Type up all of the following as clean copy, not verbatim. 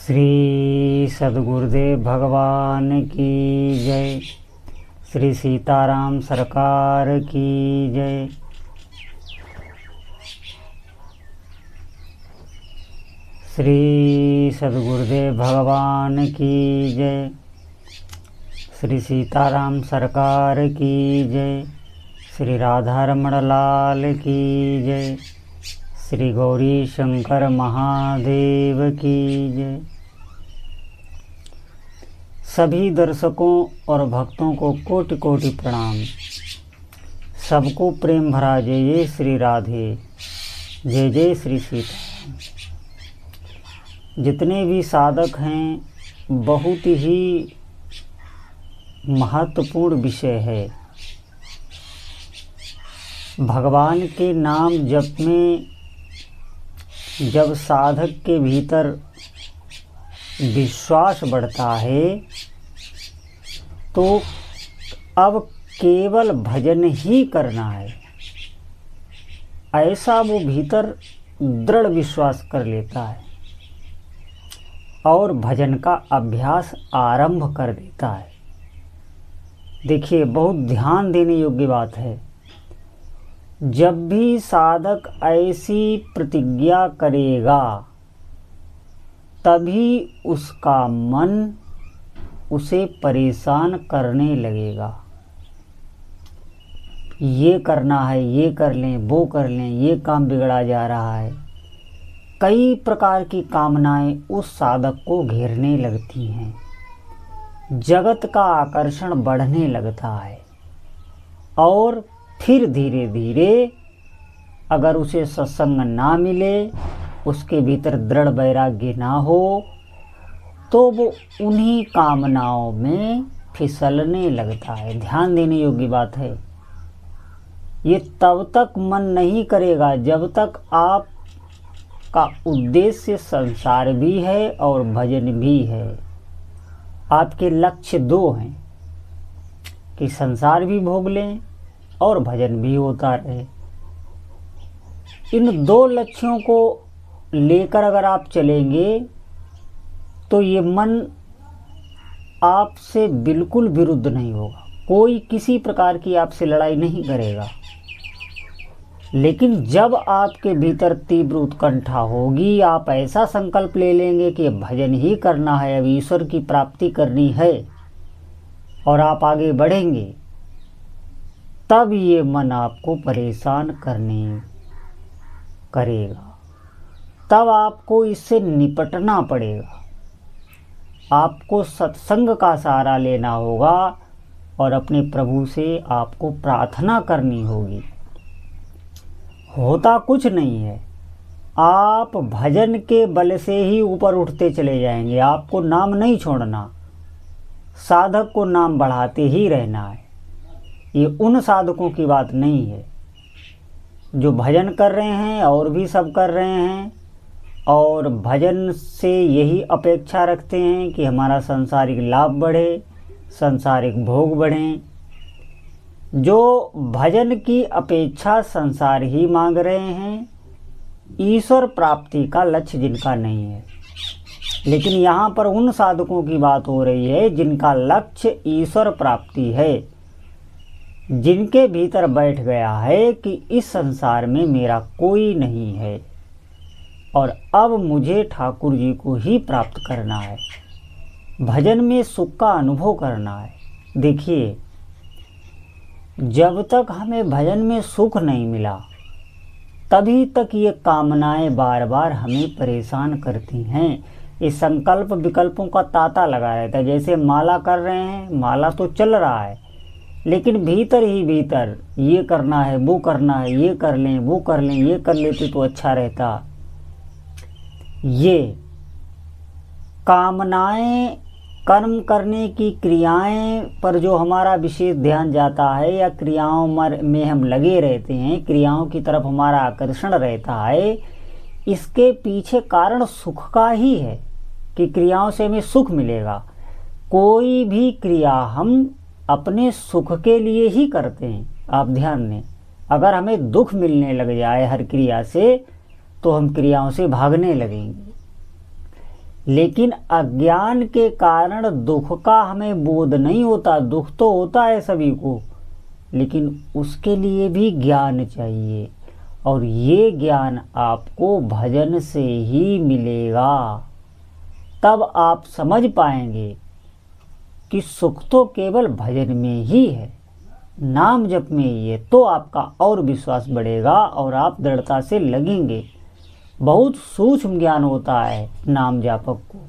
श्री सद्गुरुदेव भगवान की जय। श्री सीताराम सरकार की जय। श्री सद्गुरुदेव भगवान की जय। श्री सीताराम सरकार की जय। श्री राधा रमण लाल की जय। श्री गौरी शंकर महादेव की जय। सभी दर्शकों और भक्तों को कोटि कोटि प्रणाम। सबको प्रेम भरा जय जय श्री राधे, जय जय श्री सीता। जितने भी साधक हैं, बहुत ही महत्वपूर्ण विषय है। भगवान के नाम जप में जब साधक के भीतर विश्वास बढ़ता है तो अब केवल भजन ही करना है, ऐसा वो भीतर दृढ़ विश्वास कर लेता है और भजन का अभ्यास आरंभ कर देता है। देखिए, बहुत ध्यान देने योग्य बात है। जब भी साधक ऐसी प्रतिज्ञा करेगा तभी उसका मन उसे परेशान करने लगेगा। ये करना है, ये कर लें, वो कर लें, ये काम बिगड़ा जा रहा है। कई प्रकार की कामनाएं उस साधक को घेरने लगती हैं। जगत का आकर्षण बढ़ने लगता है और फिर धीरे धीरे अगर उसे सत्संग ना मिले, उसके भीतर दृढ़ वैराग्य ना हो, तो वो उन्हीं कामनाओं में फिसलने लगता है। ध्यान देने योग्य बात है। ये तब तक मन नहीं करेगा जब तक आपका उद्देश्य संसार भी है और भजन भी है। आपके लक्ष्य दो हैं कि संसार भी भोग लें और भजन भी होता रहे। इन दो लक्ष्यों को लेकर अगर आप चलेंगे तो ये मन आपसे बिल्कुल विरुद्ध नहीं होगा। कोई किसी प्रकार की आपसे लड़ाई नहीं करेगा। लेकिन जब आपके भीतर तीव्र उत्कंठा होगी, आप ऐसा संकल्प ले लेंगे कि भजन ही करना है, अब ईश्वर की प्राप्ति करनी है और आप आगे बढ़ेंगे, तब ये मन आपको परेशान करेगा। तब आपको इससे निपटना पड़ेगा। आपको सत्संग का सहारा लेना होगा और अपने प्रभु से आपको प्रार्थना करनी होगी। होता कुछ नहीं है, आप भजन के बल से ही ऊपर उठते चले जाएंगे। आपको नाम नहीं छोड़ना, साधक को नाम बढ़ाते ही रहना है। ये उन साधकों की बात नहीं है जो भजन कर रहे हैं और भी सब कर रहे हैं और भजन से यही अपेक्षा रखते हैं कि हमारा सांसारिक लाभ बढ़े, सांसारिक भोग बढ़ें। जो भजन की अपेक्षा संसार ही मांग रहे हैं, ईश्वर प्राप्ति का लक्ष्य जिनका नहीं है। लेकिन यहाँ पर उन साधकों की बात हो रही है जिनका लक्ष्य ईश्वर प्राप्ति है, जिनके भीतर बैठ गया है कि इस संसार में मेरा कोई नहीं है और अब मुझे ठाकुर जी को ही प्राप्त करना है, भजन में सुख का अनुभव करना है। देखिए, जब तक हमें भजन में सुख नहीं मिला तभी तक ये कामनाएं बार बार हमें परेशान करती हैं। ये संकल्प विकल्पों का तांता लगा रहता है। जैसे माला कर रहे हैं, माला तो चल रहा है लेकिन भीतर ही भीतर ये करना है, वो करना है, ये कर लें, वो कर लें, ये कर लेते तो अच्छा रहता। ये कामनाएं, कर्म करने की क्रियाएं पर जो हमारा विशेष ध्यान जाता है या क्रियाओं में हम लगे रहते हैं, क्रियाओं की तरफ हमारा आकर्षण रहता है, इसके पीछे कारण सुख का ही है कि क्रियाओं से हमें सुख मिलेगा। कोई भी क्रिया हम अपने सुख के लिए ही करते हैं। आप ध्यान दें, अगर हमें दुख मिलने लग जाए हर क्रिया से तो हम क्रियाओं से भागने लगेंगे। लेकिन अज्ञान के कारण दुख का हमें बोध नहीं होता। दुख तो होता है सभी को, लेकिन उसके लिए भी ज्ञान चाहिए, और ये ज्ञान आपको भजन से ही मिलेगा। तब आप समझ पाएंगे कि सुख तो केवल भजन में ही है, नाम जप में ही है। तो आपका और विश्वास बढ़ेगा और आप दृढ़ता से लगेंगे। बहुत सूक्ष्म ज्ञान होता है नाम जापक को,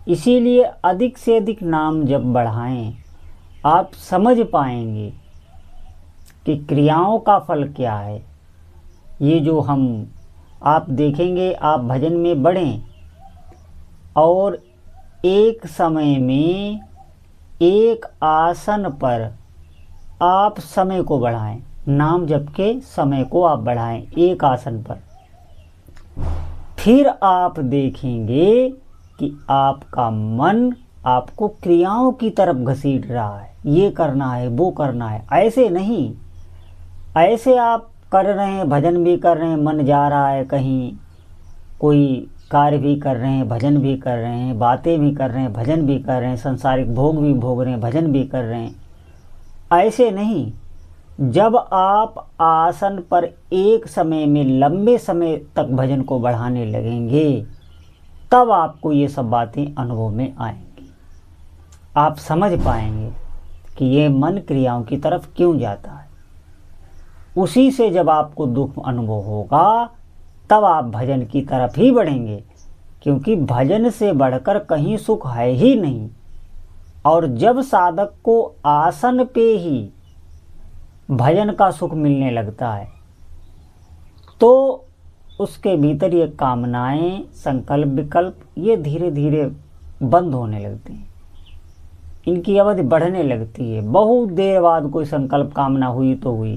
इसीलिए अधिक से अधिक नाम जप बढ़ाएं। आप समझ पाएंगे कि क्रियाओं का फल क्या है। ये जो आप देखेंगे, आप भजन में बढ़ें और एक समय में एक आसन पर आप समय को बढ़ाएं। नाम जप के समय को आप बढ़ाएं एक आसन पर। फिर आप देखेंगे कि आपका मन आपको क्रियाओं की तरफ घसीट रहा है, ये करना है वो करना है। ऐसे नहीं, ऐसे आप कर रहे हैं, भजन भी कर रहे हैं, मन जा रहा है कहीं, कोई कार्य भी कर रहे हैं, भजन भी कर रहे हैं, बातें भी कर रहे हैं, भजन भी कर रहे हैं, संसारिक भोग भी भोग रहे हैं, भजन भी कर रहे हैं। ऐसे नहीं, जब आप आसन पर एक समय में लंबे समय तक भजन को बढ़ाने लगेंगे, तब आपको ये सब बातें अनुभव में आएंगी। आप समझ पाएंगे कि ये मन क्रियाओं की तरफ क्यों जाता है। उसी से जब आपको दुख अनुभव होगा, तब आप भजन की तरफ ही बढ़ेंगे, क्योंकि भजन से बढ़कर कहीं सुख है ही नहीं। और जब साधक को आसन पे ही भजन का सुख मिलने लगता है, तो उसके भीतर ये कामनाएं, संकल्प, विकल्प ये धीरे धीरे बंद होने लगते हैं। इनकी अवधि बढ़ने लगती है। बहुत देर बाद कोई संकल्प कामना हुई तो हुई,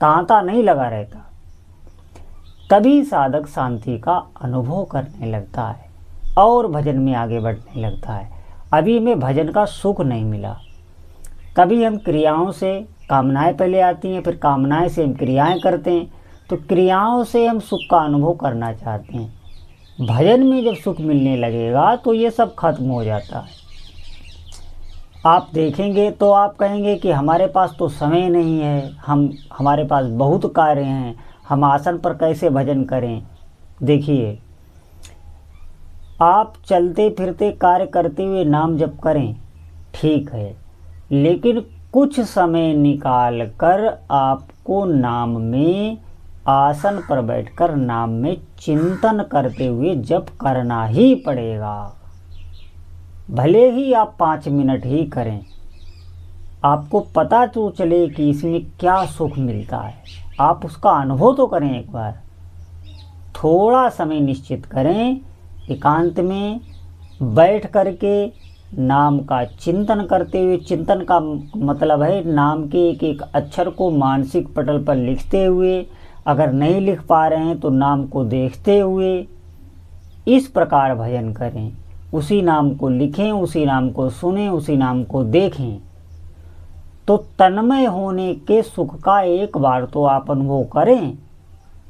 तांता नहीं लगा रहता। तभी साधक शांति का अनुभव करने लगता है और भजन में आगे बढ़ने लगता है। अभी हमें भजन का सुख नहीं मिला। कभी हम क्रियाओं से, कामनाएं पहले आती हैं, फिर कामनाएं से हम क्रियाएं करते हैं, तो क्रियाओं से हम सुख का अनुभव करना चाहते हैं। भजन में जब सुख मिलने लगेगा तो ये सब खत्म हो जाता है। आप देखेंगे तो आप कहेंगे कि हमारे पास तो समय नहीं है, हमारे पास बहुत कार्य हैं, हम आसन पर कैसे भजन करें। देखिए, आप चलते फिरते कार्य करते हुए नाम जप करें, ठीक है, लेकिन कुछ समय निकाल कर आपको नाम में, आसन पर बैठकर नाम में चिंतन करते हुए जप करना ही पड़ेगा। भले ही आप 5 मिनट ही करें, आपको पता तो चले कि इसमें क्या सुख मिलता है। आप उसका अनुभव तो करें एक बार। थोड़ा समय निश्चित करें, एकांत में बैठ करके नाम का चिंतन करते हुए। चिंतन का मतलब है नाम के एक एक अक्षर को मानसिक पटल पर लिखते हुए, अगर नहीं लिख पा रहे हैं तो नाम को देखते हुए इस प्रकार भजन करें। उसी नाम को लिखें, उसी नाम को सुनें, उसी नाम को देखें। तो तन्मय होने के सुख का एक बार तो आप अनुभव करें,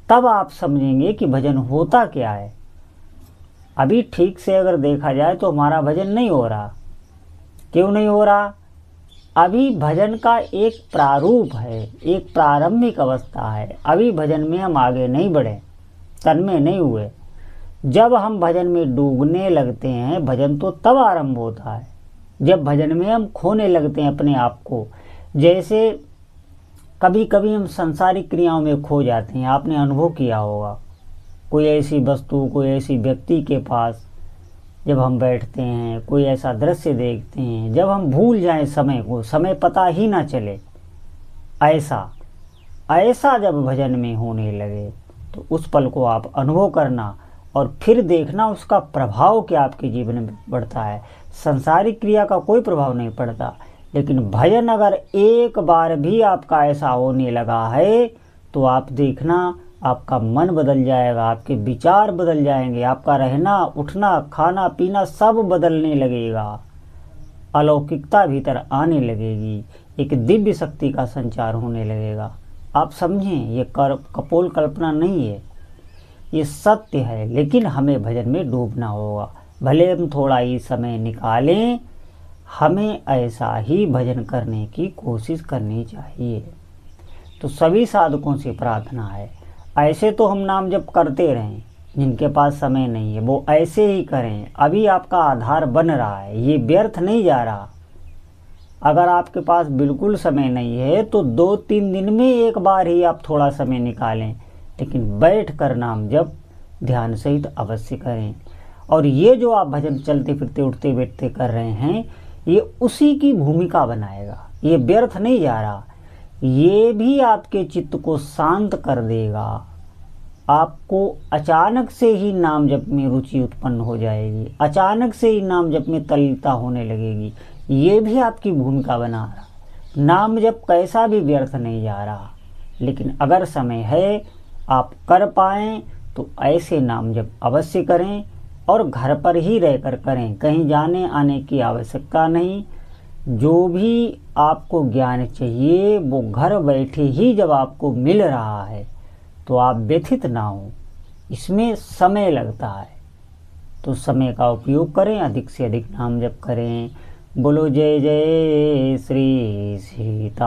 तब आप समझेंगे कि भजन होता क्या है। अभी ठीक से अगर देखा जाए तो हमारा भजन नहीं हो रहा। क्यों नहीं हो रहा? अभी भजन का एक प्रारूप है, एक प्रारंभिक अवस्था है। अभी भजन में हम आगे नहीं बढ़े, तन्मय नहीं हुए। जब हम भजन में डूबने लगते हैं, भजन तो तब आरंभ होता है जब भजन में हम खोने लगते हैं अपने आप को। जैसे कभी कभी हम संसारिक क्रियाओं में खो जाते हैं, आपने अनुभव किया होगा। कोई ऐसी वस्तु, कोई ऐसी व्यक्ति के पास जब हम बैठते हैं, कोई ऐसा दृश्य देखते हैं, जब हम भूल जाएं समय को, समय पता ही ना चले, ऐसा जब भजन में होने लगे तो उस पल को आप अनुभव करना और फिर देखना उसका प्रभाव क्या आपके जीवन में पड़ता है। संसारिक क्रिया का कोई प्रभाव नहीं पड़ता, लेकिन भजन अगर एक बार भी आपका ऐसा होने लगा है तो आप देखना आपका मन बदल जाएगा, आपके विचार बदल जाएंगे, आपका रहना, उठना, खाना, पीना सब बदलने लगेगा। अलौकिकता भीतर आने लगेगी, एक दिव्य शक्ति का संचार होने लगेगा। आप समझें, ये कपोल कल्पना नहीं है, ये सत्य है। लेकिन हमें भजन में डूबना होगा। भले हम थोड़ा ही समय निकालें, हमें ऐसा ही भजन करने की कोशिश करनी चाहिए। तो सभी साधकों से प्रार्थना है, ऐसे तो हम नाम जप करते रहें, जिनके पास समय नहीं है वो ऐसे ही करें। अभी आपका आधार बन रहा है, ये व्यर्थ नहीं जा रहा। अगर आपके पास बिल्कुल समय नहीं है तो 2-3 दिन में एक बार ही आप थोड़ा समय निकालें, लेकिन बैठ कर नाम जप ध्यान सहित अवश्य करें। और ये जो आप भजन चलते फिरते उठते बैठते कर रहे हैं, ये उसी की भूमिका बनाएगा, ये व्यर्थ नहीं जा रहा। ये भी आपके चित्त को शांत कर देगा। आपको अचानक से ही नाम जप में रुचि उत्पन्न हो जाएगी, अचानक से ही नाम जप में तल्लीनता होने लगेगी। ये भी आपकी भूमिका बना रहा। नाम जप कैसा भी व्यर्थ नहीं जा रहा, लेकिन अगर समय है, आप कर पाएँ तो ऐसे नाम जप अवश्य करें और घर पर ही रहकर करें, कहीं जाने आने की आवश्यकता नहीं। जो भी आपको ज्ञान चाहिए वो घर बैठे ही जब आपको मिल रहा है तो आप व्यथित ना हो। इसमें समय लगता है, तो समय का उपयोग करें, अधिक से अधिक नाम जप करें। बोलो जय जय श्री सीताराम।